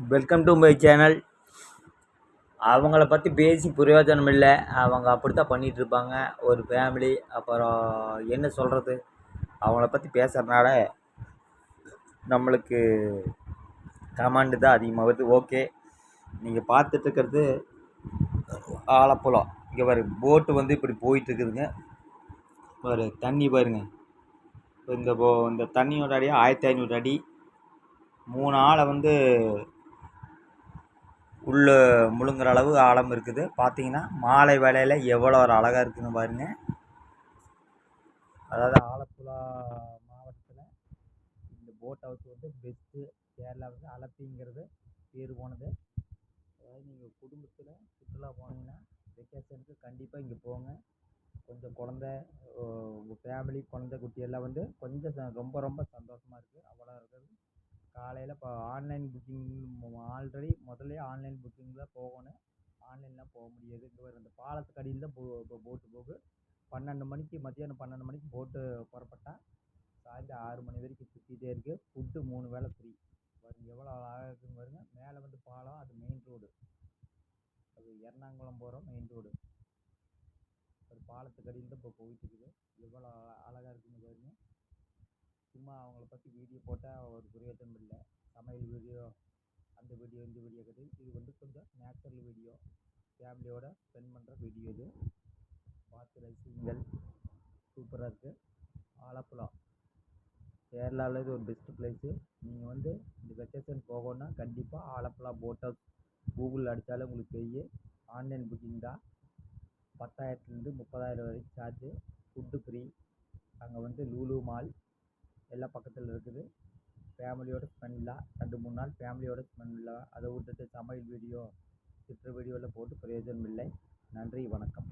Welcome to my channel. அவங்கள பற்றி பேசி பிரயோஜனம் இல்லை. அவங்க அப்படித்தான் பண்ணிகிட்ருப்பாங்க ஒரு ஃபேமிலி. அப்புறம் என்ன சொல்கிறது, அவங்கள பற்றி பேசுகிறனால நம்மளுக்கு கமாண்டு தான் அதிகமாக வருது. ஓகே, நீங்கள் பார்த்துட்ருக்கிறது ஆலப்புழா. இங்கே பாருங்க, போட்டு வந்து இப்படி போயிட்டுருக்குதுங்க. ஒரு தண்ணி பாருங்க. இந்த தண்ணியோட அடி 1500 அடி. 3 ஆளை வந்து உள்ள முழுங்குற அளவு ஆழம் இருக்குது. பார்த்தீங்கன்னா மாலை வேளையில் எவ்வளோ ஒரு அழகாக இருக்குதுன்னு பாருங்க. அதாவது ஆலப்புழா மாவட்டத்தில் இந்த போட் ஹவுஸ் வந்து பெஸ்ட்டு. கேரளா வந்து அலப்பிங்கிறது பேர் போனது. அதாவது நீங்கள் குடும்பத்தில் சுற்றுலா போனீங்கன்னா வெக்கேஷனுக்கு கண்டிப்பாக இங்கே போங்க. கொஞ்சம் உங்கள் ஃபேமிலி குழந்தை குட்டி எல்லாம் வந்து கொஞ்சம் ரொம்ப ரொம்ப சந்தோஷமாக இருக்குது. அவ்வளோ இருக்குது. காலையில் இப்போ ஆன்லைன் புக்கிங் ஆல்ரெடி முதல்ல ஆன்லைன் புக்கிங் தான் போகணும். ஆன்லைன்லாம் போக முடியாது. இங்கே வர இந்த பாலத்துக்கு அடியில் தான் போட்டு போகுது. 12 மணிக்கு மத்தியானம் 12 மணிக்கு போட்டு புறப்பட்டால் சாயந்தரம் 6 மணி வரைக்கும் சுற்றிட்டே இருக்குது. ஃபுட்டு 3 வேளை ஃப்ரீ. பாருங்க எவ்வளோ அழகாக இருக்குன்னு பாருங்க. மேலே வந்து பாலம், அது மெயின் ரோடு. அது எர்ணாகுளம் போகிற மெயின் ரோடு. ஒரு பாலத்துக்கு அடியில் தான் இப்போ போயிட்டு இருக்குது. எவ்வளோ அழகாக இருக்குன்னு பாருங்க. சும்மா அவங்கள பற்றி வீடியோ போட்டால் ஒரு பிரயோஜனம் இல்லை. சமையல் வீடியோ, அந்த வீடியோ, இந்த வீடியோ கிடையாது. இது வந்து கொஞ்சம் நேச்சுரல் வீடியோ, ஃபேமிலியோட ஸ்பெண்ட் பண்ணுற வீடியோ. இது பார்த்து ரசிங்கள். சூப்பராக இருக்குது. ஆலப்புழா கேரளாவில் இது ஒரு பெஸ்ட்டு பிளேஸு. நீங்கள் வந்து இந்த வெக்கேஷன் போகணுன்னா கண்டிப்பாக ஆலப்புழா போட் ஹவுஸ் கூகுளில் அடித்தாலும் உங்களுக்கு தெரியும். ஆன்லைன் புக்கிங் தான். 10,000 30,000 வரைக்கும் சார்ஜு. Food free. அங்கே வந்து லூலு மால் எல்லாம் பக்கத்தில் இருக்குது. ஃபேமிலியோடு ஸ்பெண்ட்லாம் 2-3 நாள் ஃபேமிலியோடு ஸ்பெண்ட்லாம். அதை விட்டுட்டு சமையல் வீடியோ, சிற்ற வீடியோவில் போட்டு பிரயோஜனம் இல்லை. நன்றி, வணக்கம்.